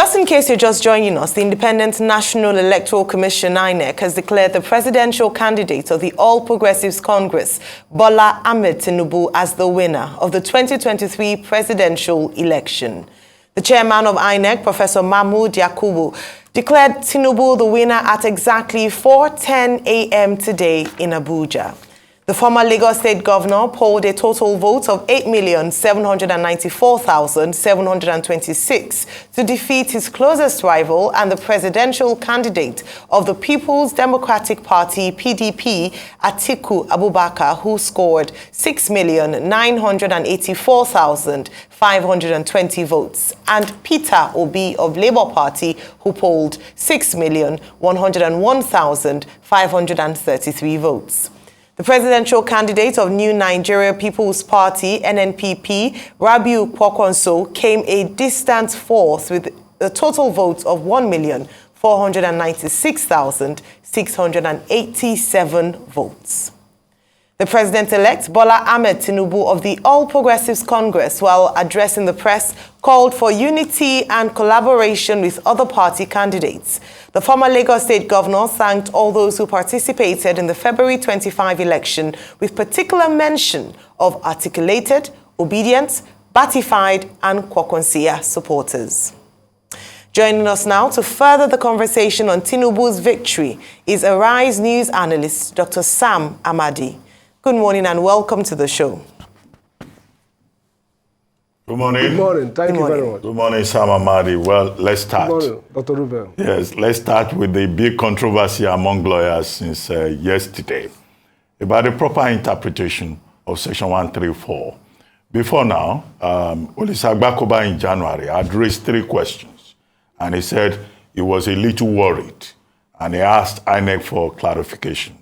Just in case you're just joining us, the Independent National Electoral Commission, INEC, has declared the presidential candidate of the All Progressives Congress, Bola Ahmed Tinubu, as the winner of the 2023 presidential election. The chairman of INEC, Professor Mahmood Yakubu, declared Tinubu the winner at exactly 4:10 a.m. today in Abuja. The former Lagos State governor polled a total vote of 8,794,726 to defeat his closest rival and the presidential candidate of the People's Democratic Party, PDP, Atiku Abubakar, who scored 6,984,520 votes, and Peter Obi of Labour Party, who polled 6,101,533 votes. The presidential candidate of New Nigeria People's Party, NNPP, Rabiu Kwankwaso, came a distant fourth with a total vote of 1,496,687 votes. The president-elect, Bola Ahmed Tinubu of the All Progressives Congress, while addressing the press, called for unity and collaboration with other party candidates. The former Lagos State governor thanked all those who participated in the February 25 election, with particular mention of articulated, obedient, batified, and Kwankwaso supporters. Joining us now to further the conversation on Tinubu's victory is Arise News analyst Dr. Sam Amadi. Good morning and welcome to the show. Good morning. Good morning. Thank you very much. Good morning, Sam Amadi. Well, let's start. Good morning, Dr. Ruben. Yes, let's start with the big controversy among lawyers since yesterday about the proper interpretation of Section 134. Before now, Olisagbakoba in January had raised 3 questions, and he said he was a little worried, and he asked INEC for clarification.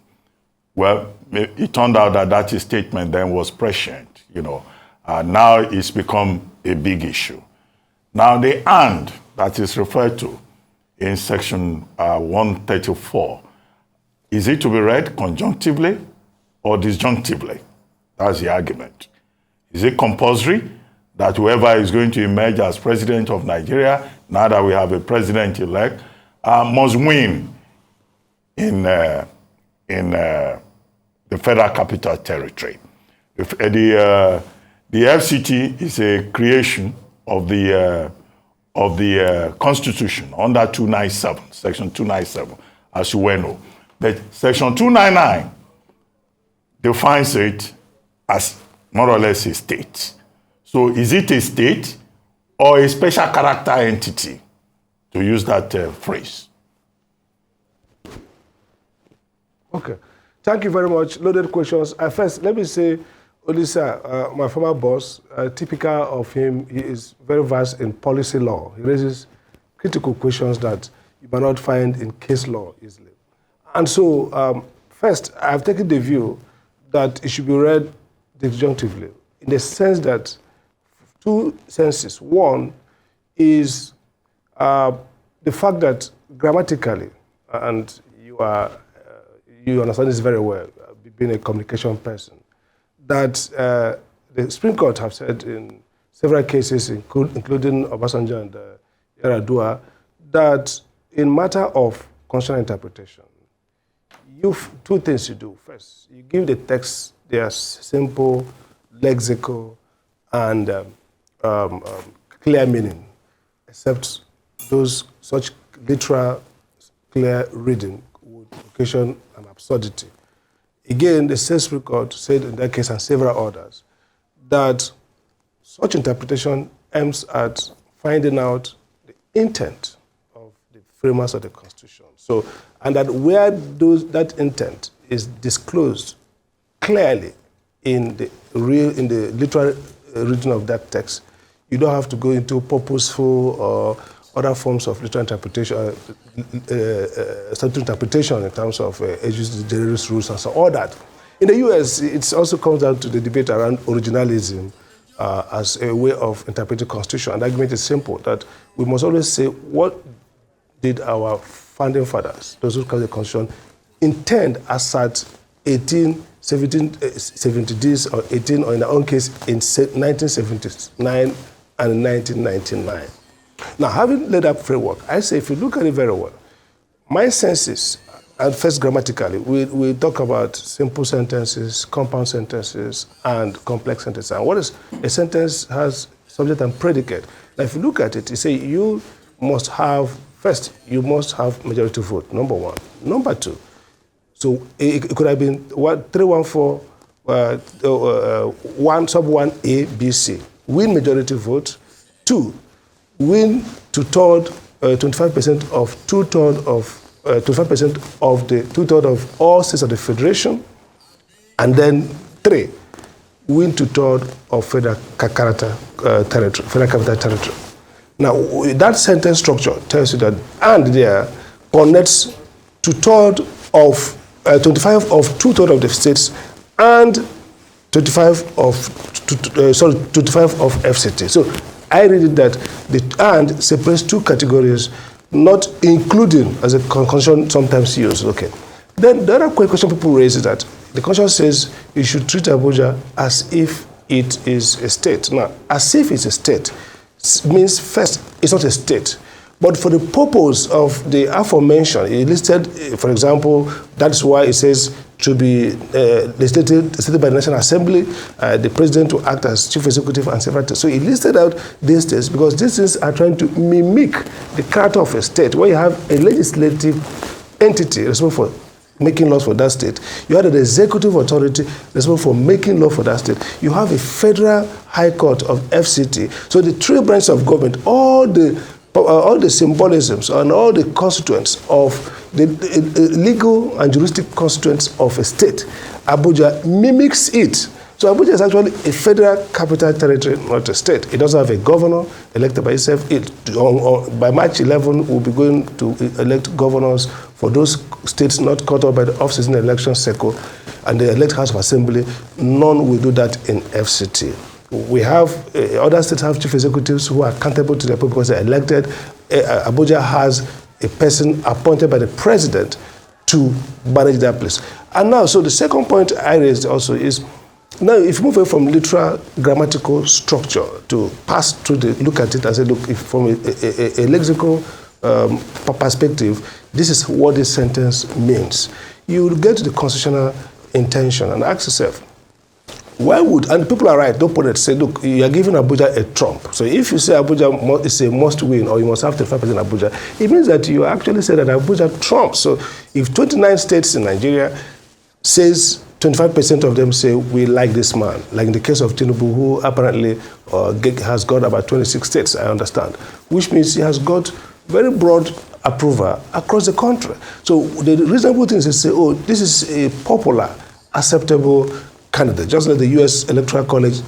Well, it turned out that his statement then was prescient, now it's become a big issue. Now, the "and" that is referred to in Section 134, is it to be read conjunctively or disjunctively? That's the argument. Is it compulsory that whoever is going to emerge as president of Nigeria, now that we have a president-elect, must win in the Federal Capital Territory? The FCT is a creation of the Constitution under 297, Section 297, as you well know. But Section 299 defines it as more or less a state. So is it a state or a special character entity, to use that phrase? Okay. Thank you very much. Loaded questions. First, let me say, Olisa, my former boss, typical of him, he is very versed in policy law. He raises critical questions that you might not find in case law easily. And so, first, I've taken the view that it should be read disjunctively, in the sense that 2 senses. One is the fact that grammatically, and you understand this very well, being a communication person, that the Supreme Court have said in several cases, including Obasanjo and Yar'Adua, that in matter of constitutional interpretation, you've 2 things you do. First, you give the text their simple, lexical, and clear meaning, except those such literal, clear reading would occasion an absurdity. Again, the Supreme Court said in that case and several others that such interpretation aims at finding out the intent of the framers of the Constitution. So, and that where that intent is disclosed clearly in the literal reading of that text, you don't have to go into purposeful or other forms of literal interpretation, statutory interpretation in terms of generis rules and so all that. In the U.S., it also comes down to the debate around originalism as a way of interpreting the Constitution. And the argument is simple, that we must always say, what did our founding fathers, those who carry the Constitution, intend as at 1870s or 18, or in our own case, in 1979 and 1999? Now, having laid that framework, I say if you look at it very well, my senses, and first grammatically, we talk about simple sentences, compound sentences, and complex sentences. And what is a sentence has subject and predicate. Now, if you look at it, you say you must have, first, you must have majority vote, number one. Number two, so it could have been 314, 1 sub 1A, B, C. Win majority vote. 2, win 25% of 2/3 of 25% of the 2/3 of all states of the federation, and then 3, win 2/3 of federal capital territory. Now, that sentence structure tells you that, and there connects 2/3 of 25 of 2/3 of the states and 25 of FCT. So I read it that the and separates two categories, not including, as a constitution sometimes used. Okay. Then the other question people raise is that the constitution says you should treat Abuja as if it is a state. Now, as if it's a state means, first, it's not a state. But for the purpose of the aforementioned, it listed, for example, that's why it says to be legislated by the National Assembly, the president to act as chief executive and secretary. So it listed out these states because these things are trying to mimic the character of a state, where you have a legislative entity responsible for making laws for that state. You have an executive authority responsible for making law for that state. You have a federal high court of FCT. So the three branches of government, all the symbolisms and all the constituents of the legal and juristic constituents of a state, Abuja mimics it. So Abuja is actually a federal capital territory, not a state. It doesn't have a governor elected by itself. By March 11, we'll be going to elect governors for those states not caught up by the off-season election cycle, and the elect House of Assembly. None will do that in FCT. We have, other states have chief executives who are accountable to their people because they're elected. Abuja has a person appointed by the president to manage that place. And now, so the second point I raised also is, now if you move away from literal grammatical structure to pass through look at it and say, look, if from a lexical perspective, this is what this sentence means. You will get to the constitutional intention and ask yourself, why would, and people are right, don't put it, say, look, you are giving Abuja a trump. So if you say Abuja is a must win, or you must have 35% Abuja, it means that you actually say that Abuja trumps. So if 29 states in Nigeria says 25% of them say we like this man, like in the case of Tinubu, who apparently has got about 26 states, I understand, which means he has got very broad approval across the country. So the reasonable thing is to say, oh, this is a popular, acceptable candidate, just like the U.S. Electoral College,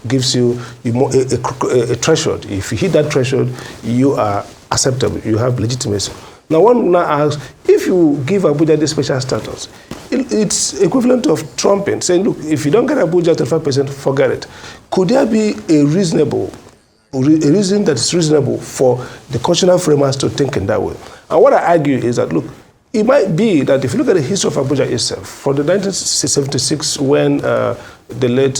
gives you a threshold. If you hit that threshold, you are acceptable. You have legitimacy. Now, one now asks, if you give Abuja this special status, it's equivalent of trumping, saying, look, if you don't get Abuja 35%, forget it. Could there be a reason that is reasonable for the constitutional framers to think in that way? And what I argue is that, look, it might be that if you look at the history of Abuja itself, from the 1976, when the late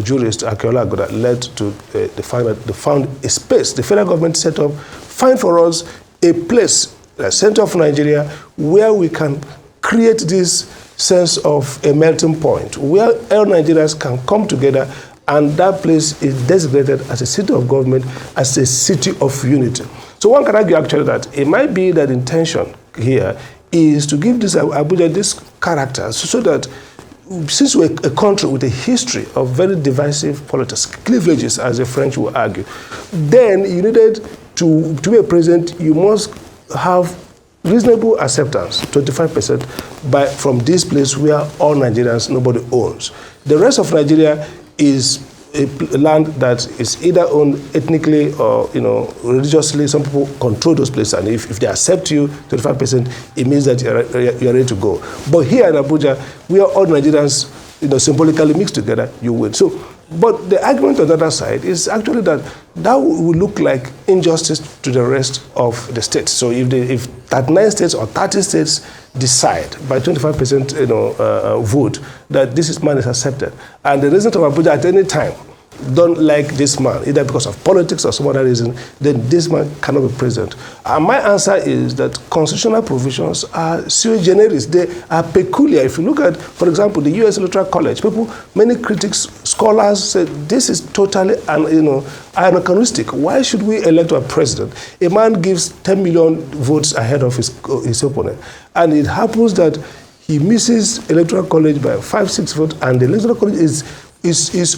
jurist Akeola Agoda led to the fact that they found a space, the federal government set up, find for us a place, the center of Nigeria, where we can create this sense of a melting point, where all Nigerians can come together, and that place is designated as a city of government, as a city of unity. So one can argue actually that it might be that intention here is to give this Abuja this character so that since we're a country with a history of very divisive politics, cleavages, as the French will argue, then you needed to be a president, you must have reasonable acceptance, 25%, from this place where all Nigerians, nobody owns. The rest of Nigeria is a land that is either owned ethnically or religiously. Some people control those places, and if they accept you 25%, it means that you're ready to go. But here in Abuja, where all Nigerians symbolically mixed together, you win. So, but the argument on the other side is actually that would look like injustice to the rest of the states. So if 39 states or 30 states decide by 25% vote that this man is accepted, and the resident of Abuja at any time don't like this man, either because of politics or some other reason, then this man cannot be president. And my answer is that constitutional provisions are sui generis. They are peculiar. If you look at, for example, the U.S. Electoral College, many critics, scholars say this is totally anachronistic. Why should we elect a president? A man gives 10 million votes ahead of his opponent, and it happens that he misses Electoral College by 5-6 votes, and the Electoral College is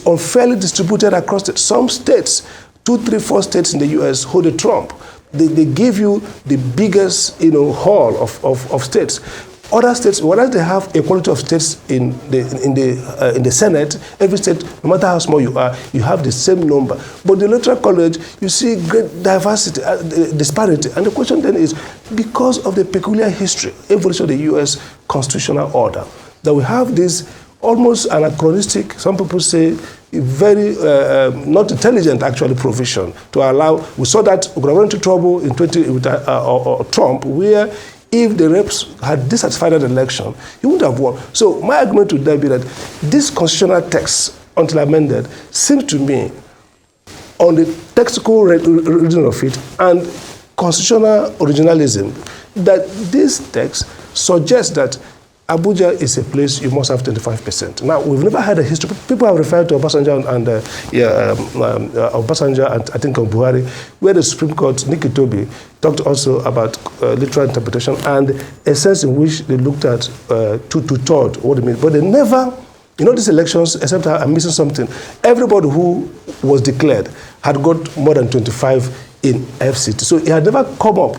unfairly distributed across states. Some states, 2, 3, 4 states in the U.S. hold a trump. They give you the biggest, haul of states. Other states, whereas they have equality of states in the Senate, every state, no matter how small you are, you have the same number. But the Electoral College, you see great diversity, disparity. And the question then is, because of the peculiar history, evolution of the U.S. constitutional order, that we have this almost anachronistic, some people say, very not intelligent actually provision to allow. We saw that we got into trouble in with Trump, where if the reps had dissatisfied the election, he wouldn't have won. So my argument would then be that this constitutional text, until amended, seems to me, on the textual reading of it and constitutional originalism, that this text suggests that Abuja is a place you must have 25%. Now, we've never had a history. People have referred to Obasanjo and I think Buhari, where the Supreme Court, Nikki Toby, talked also about literal interpretation and a sense in which they looked at two-thirds, what it means. But they never, these elections, except I'm missing something, everybody who was declared had got more than 25 in FCT. So it had never come up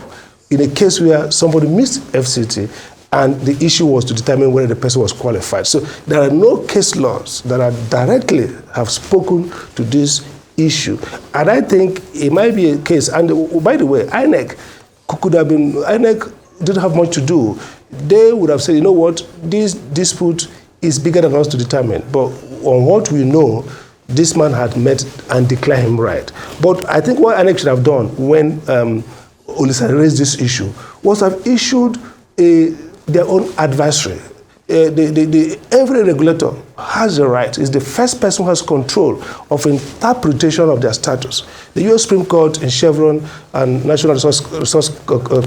in a case where somebody missed FCT and the issue was to determine whether the person was qualified. So there are no case laws that are directly have spoken to this issue. And I think it might be a case, and by the way, INEC didn't have much to do. They would have said, you know what, this dispute is bigger than us to determine. But on what we know, this man had met and declared him right. But I think what INEC should have done when Olisa raised this issue was have issued their own advisory. Every regulator has a right, is the first person who has control of interpretation of their status. The U.S. Supreme Court in Chevron and National Resource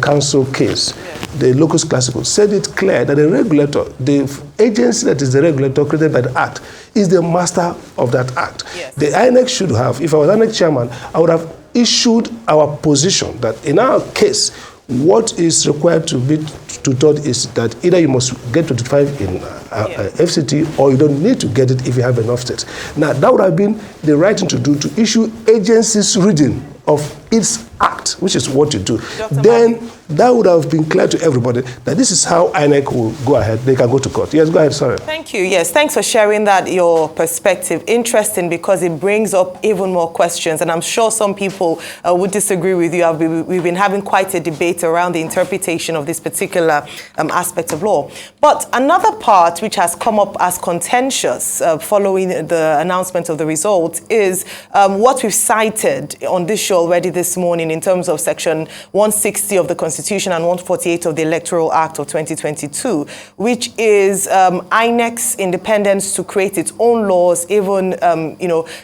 Council case, the locus classicus, said it clear that the regulator, the agency that is the regulator created by the Act, is the master of that Act. Yes. The INEC should have, if I was INEC chairman, I would have issued our position that in our case, what is required to be tutored is that either you must get 25 in FCT or you don't need to get it if you have enough states. Now, that would have been the right thing to do, to issue agency's reading of its act, which is what you do. Then Amadi, that would have been clear to everybody that this is how INEC will go ahead. They can go to court. Yes, go ahead, sorry. Thank you. Yes, thanks for sharing that, your perspective. Interesting, because it brings up even more questions. And I'm sure some people would disagree with you. We've been having quite a debate around the interpretation of this particular aspect of law. But another part which has come up as contentious following the announcement of the results is what we've cited on this show already this morning in terms of Section 160 of the Constitution and 148 of the Electoral Act of 2022, which is INEC's independence to create its own laws, even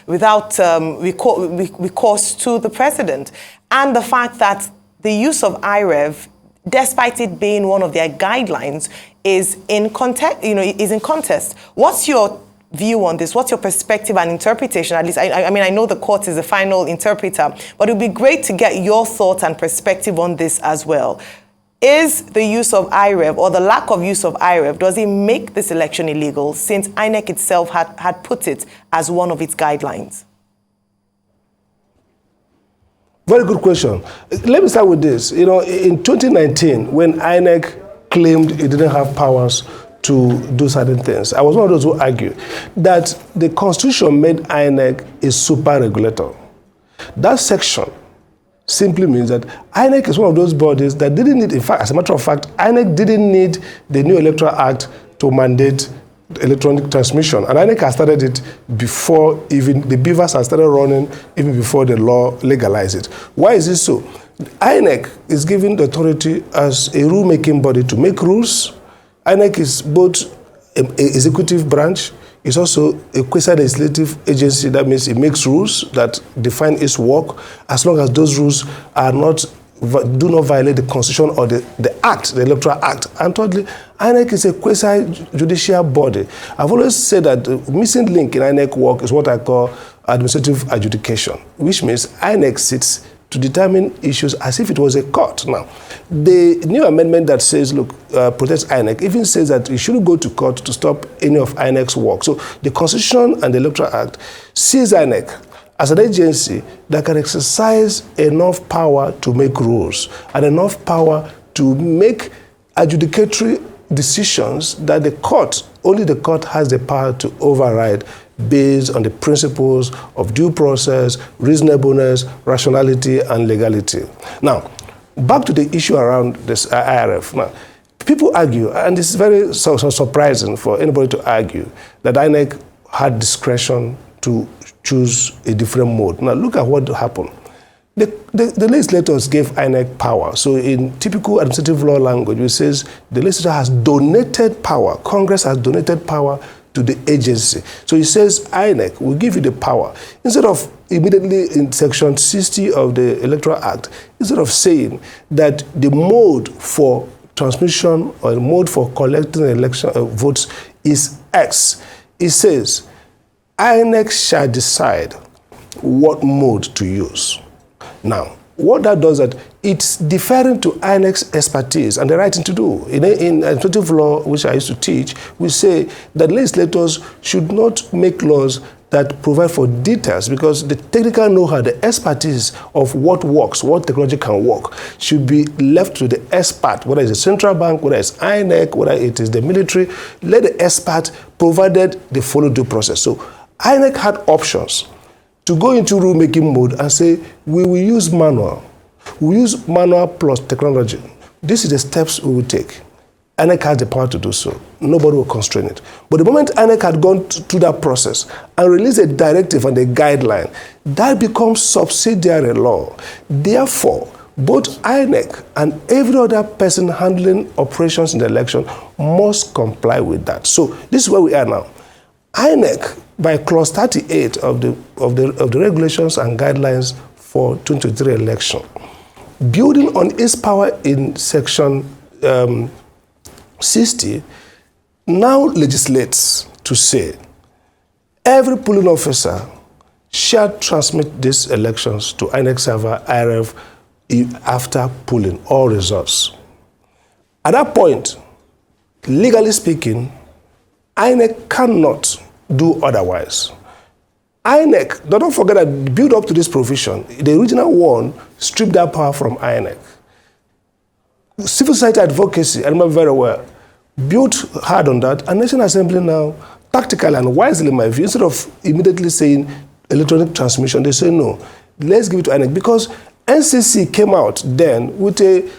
without recourse to the president, and the fact that the use of IREV, despite it being one of their guidelines, is in contest. What's your view on this? What's your perspective and interpretation? At least, I mean, I know the court is the final interpreter, but it would be great to get your thoughts and perspective on this as well. Is the use of IREV, or the lack of use of IREV, does it make this election illegal, since INEC itself had put it as one of its guidelines? Very good question. Let me start with this. In 2019, when INEC claimed it didn't have powers to do certain things, I was one of those who argue that the Constitution made INEC a super regulator. That section simply means that INEC is one of those bodies that didn't need, in fact, as a matter of fact, INEC didn't need the new Electoral Act to mandate electronic transmission. And INEC has started it before even the beavers had started running, even before the law legalized it. Why is this so? INEC is given the authority as a rulemaking body to make rules. INEC is both an executive branch, is also a quasi-legislative agency. That means it makes rules that define its work, as long as those rules are do not violate the Constitution or the Act, the Electoral Act. And thirdly, INEC is a quasi-judicial body. I've always said that the missing link in INEC work is what I call administrative adjudication, which means INEC sits to determine issues as if it was a court. Now, the new amendment that says, look, protects INEC, even says that you shouldn't go to court to stop any of INEC's work. So the Constitution and the Electoral Act sees INEC as an agency that can exercise enough power to make rules and enough power to make adjudicatory decisions that only the court has the power to override based on the principles of due process, reasonableness, rationality, and legality. Now, back to the issue around this IRF. Now, people argue, and it's very so surprising for anybody to argue, that INEC had discretion to choose a different mode. Now, look at what happened. The legislators gave INEC power. So in typical administrative law language, it says the legislature has donated power. Congress has donated power to the agency. So it says INEC will give you the power. Instead of immediately in section 60 of the Electoral Act, instead of saying that the mode for transmission or the mode for collecting election votes is X, it says INEC shall decide what mode to use. Now, what that does is that it's deferring to INEC's expertise and the right thing to do. In administrative law, which I used to teach, we say that legislators should not make laws that provide for details, because the technical know-how, the expertise of what works, what technology can work, should be left to the expert, whether it's the central bank, whether it's INEC, whether it is the military. Let the expert, provided they follow due process. So INEC had options to go into rulemaking mode and say, we will use manual. We use manual plus technology. This is the steps we will take. INEC has the power to do so. Nobody will constrain it. But the moment INEC had gone through that process and released a directive and a guideline, that becomes subsidiary law. Therefore, both INEC and every other person handling operations in the election must comply with that. So this is where we are now. INEC, by clause 38 of the regulations and guidelines for 2023 election, building on its power in section 60, now legislates to say every polling officer shall transmit these elections to INEC server IRF after polling all results. At that point, legally speaking, INEC cannot do otherwise. INEC, don't forget that build up to this provision, the original one stripped that power from INEC. Civil society advocacy, I remember very well, built hard on that, and National Assembly now, tactically and wisely in my view, instead of immediately saying electronic transmission, they say no, let's give it to INEC, because NCC came out then with a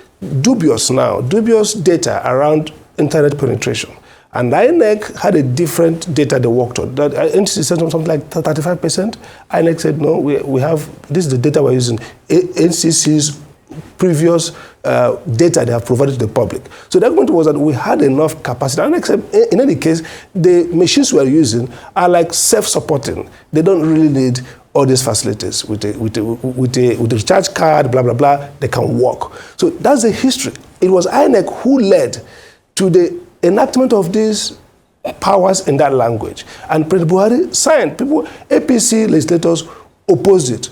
dubious data around internet penetration. And INEC had a different data they worked on. That NCC said something like 35%. INEC said, no, we have, this is the data we're using. NCC's previous data they have provided to the public. So the argument was that we had enough capacity. And INEC, in any case, the machines we're using are like self-supporting. They don't really need all these facilities. With a recharge card, blah, blah, blah, they can work. So that's the history. It was INEC who led to the enactment of these powers in that language. And President Buhari signed. APC legislators opposed it.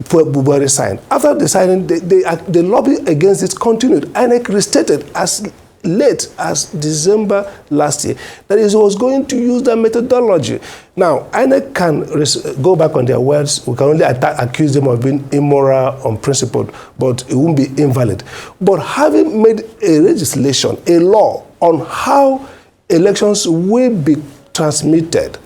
Buhari signed. After the signing, the lobby against it continued. INEC restated as late as December last year that it was going to use that methodology. Now, INEC can go back on their words. We can only accuse them of being immoral, unprincipled, but it won't be invalid. But having made a legislation, a law on how elections will be transmitted,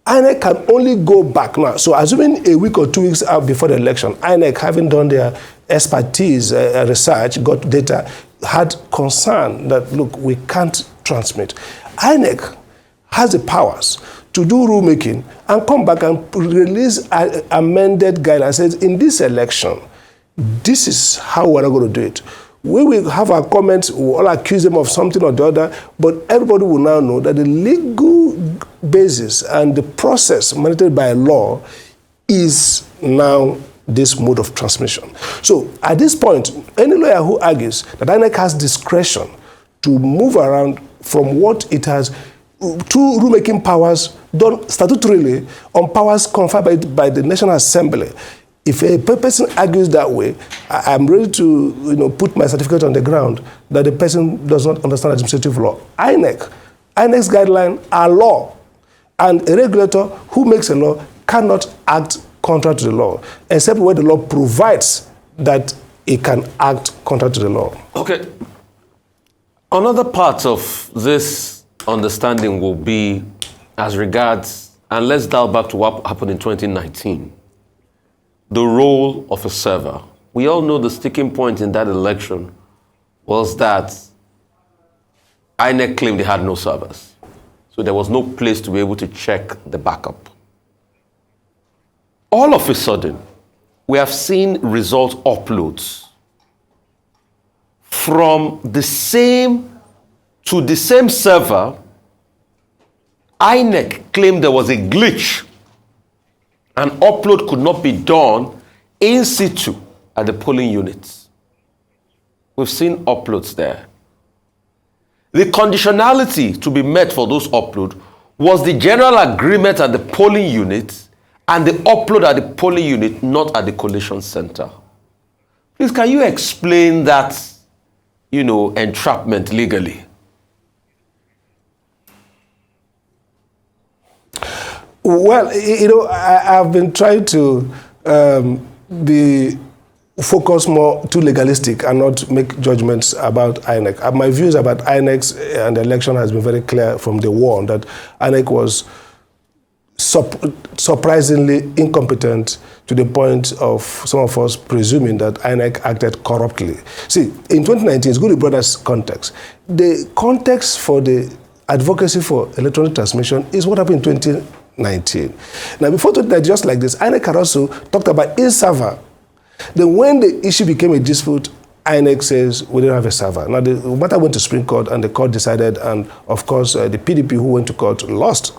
INEC can only go back now. So assuming a week or 2 weeks out before the election, INEC, having done their expertise, research, got data, had concern that, look, we can't transmit. INEC has the powers to do rulemaking and come back and release an amended guideline. Says, in this election, this is how we're going to do it. We will have our comments, we'll all accuse them of something or the other, but everybody will now know that the legal basis and the process mandated by law is now this mode of transmission. So at this point, any lawyer who argues that INEC has discretion to move around from what it has to rulemaking powers done statutorily on powers conferred by the National Assembly, if a person argues that way, I'm ready to put my certificate on the ground that the person does not understand administrative law. INEC's guidelines are law, and a regulator who makes a law cannot act contrary to the law, except where the law provides that it can act contrary to the law. Okay. Another part of this understanding will be as regards, and let's dial back to what happened in 2019, the role of a server. We all know the sticking point in that election was that INEC claimed they had no servers. So there was no place to be able to check the backup. All of a sudden, we have seen result uploads from the same to the same server. INEC claimed there was a glitch. An upload could not be done in situ at the polling units. We've seen uploads there. The conditionality to be met for those uploads was the general agreement at the polling unit and the upload at the polling unit, not at the collation center. Please, can you explain that, entrapment legally? Well, I've been trying to be focused more too legalistic and not make judgments about INEC. My views about INEC and the election has been very clear from the war that INEC was surprisingly incompetent to the point of some of us presuming that INEC acted corruptly. See, in 2019, it's good to bring us context. The context for the advocacy for electronic transmission is what happened in 2019. Now, before 2019, just like this, INEC had also talked about in-server. Then when the issue became a dispute, INEC says we don't have a server. Now, the matter went to Supreme Court, and the court decided, and of course, the PDP who went to court lost.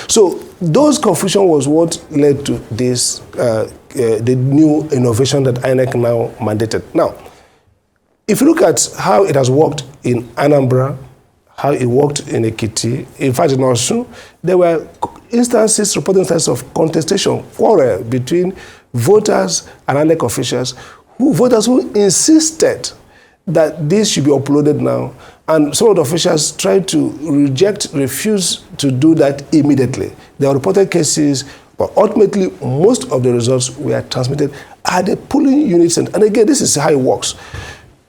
So those confusion was what led to this, the new innovation that INEC now mandated. Now, if you look at how it has worked in Anambra, how it worked in Ekiti, in fact in Osun, there were reporting instances of contestation, quarrel between voters and INEC officials, voters who insisted that this should be uploaded now, and some of the officials tried to refuse to do that immediately. There were reported cases, but ultimately most of the results were transmitted at the polling units. And again, this is how it works.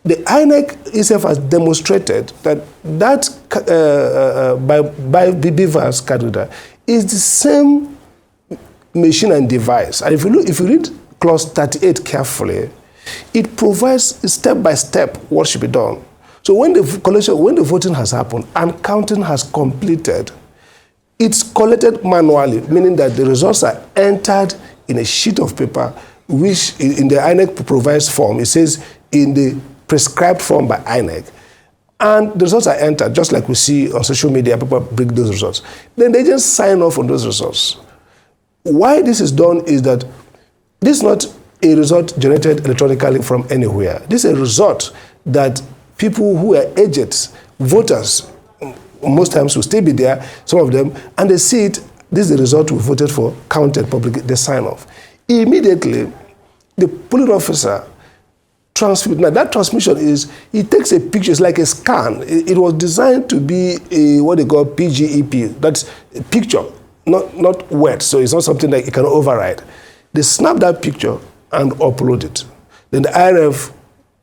The INEC itself has demonstrated that by BVAS card reader is the same machine and device. And if you read clause 38 carefully, it provides step by step what should be done. So when the voting has happened and counting has completed, it's collected manually, meaning that the results are entered in a sheet of paper, which in the INEC provides form, it says in the prescribed form by INEC. And the results are entered, just like we see on social media, people bring those results. Then they just sign off on those results. Why this is done is that this is not a result generated electronically from anywhere. This is a result that people who are agents, voters, most times will still be there, some of them, and they see it, this is the result we voted for, counted publicly, they sign off. Immediately, the polling officer transmits. Now that transmission is, it takes a picture, it's like a scan. It was designed to be what they call PGEP, that's a picture, not wet, so it's not something that you can override. They snap that picture and upload it. Then the IRF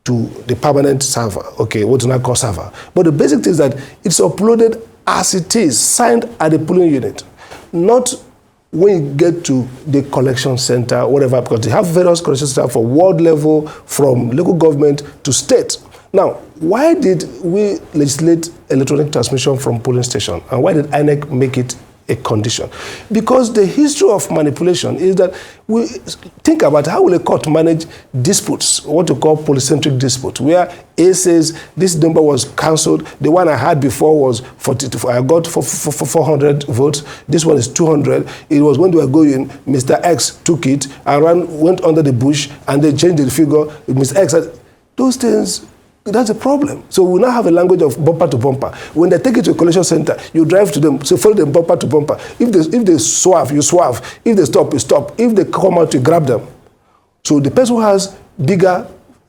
to the permanent server, okay, what do not call server. But the basic thing is that it's uploaded as it is, signed at the polling unit, not when you get to the collection center, whatever, because they have various collection centers for world level, from local government to state. Now, why did we legislate electronic transmission from polling station? And why did INEC make it a condition. Because the history of manipulation is that we think about how will a court manage disputes, what you call polycentric disputes, where A says this number was cancelled, the one I had before was 42, I got 400 votes, this one is 200. It was when they were going, Mr. X took it and went under the bush and they changed the figure. Mr. X said, those things, that's a problem. So we now have a language of bumper to bumper. When they take it to a collection center, you drive to them, so follow them bumper to bumper. If they swerve, you swerve. If they stop, you stop. If they come out, you grab them. So the person who has bigger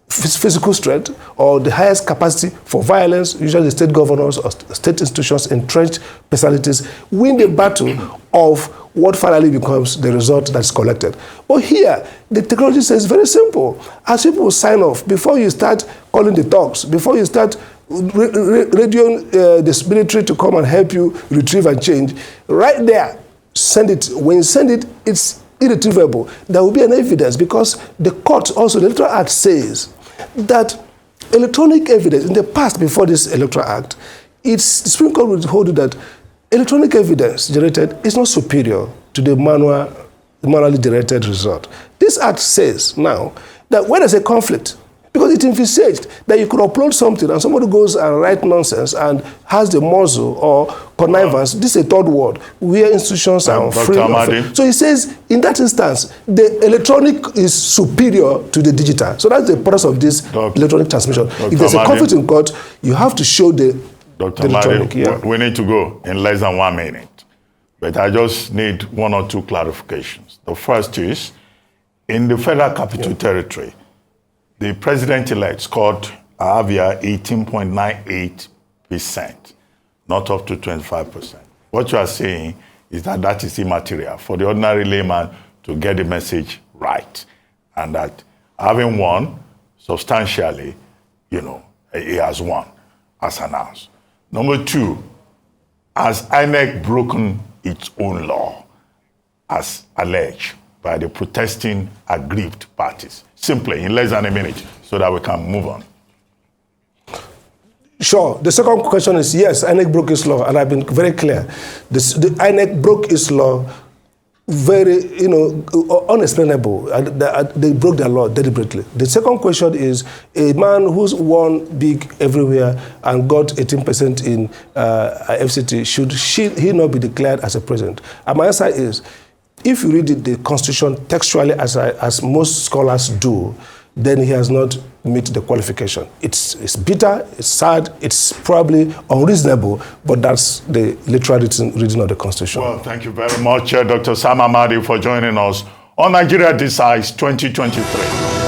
physical strength or the highest capacity for violence, usually the state governors or state institutions, entrenched personalities, win the battle of what finally becomes the result that's collected. But here, the technology says very simple. As people sign off, before you start calling the talks, before you start radioing the military to come and help you retrieve and change, right there, send it. When you send it, it's irretrievable. There will be an evidence because the court also, the Electoral Act says that electronic evidence, in the past before this Electoral Act, the Supreme Court would hold that electronic evidence generated is not superior to the manually generated result. This act says now that when there's a conflict, because it envisaged that you could upload something and somebody goes and write nonsense and has the muzzle or connivance, this is a third word, where institutions are free of it. So he says, in that instance, the electronic is superior to the digital. So that's the purpose of this electronic transmission. If there's a conflict in court, you have to show the Dr. Amadi, we need to go in less than 1 minute. But I just need 1 or 2 clarifications. The first is, in the Federal Capital Territory, the president-elect scored Avia 18.98%, not up to 25%. What you are saying is that that is immaterial for the ordinary layman to get the message right, and that having won substantially, he has won, as announced. Number 2, has INEC broken its own law, as alleged by the protesting aggrieved parties? Simply, in less than a minute, so that we can move on. Sure. The second question is, yes, INEC broke its law, and I've been very clear. The INEC broke its law very, unexplainable. They broke their law deliberately. The second question is, a man who's won big everywhere and got 18% in FCT, should he not be declared as a president? And my answer is, if you read the Constitution textually, as most scholars do, then he has not met the qualification. It's bitter, it's sad, it's probably unreasonable, but that's the literal reading of the Constitution. Well, thank you very much, Dr. Sam Amadi, for joining us on Nigeria Decides 2023.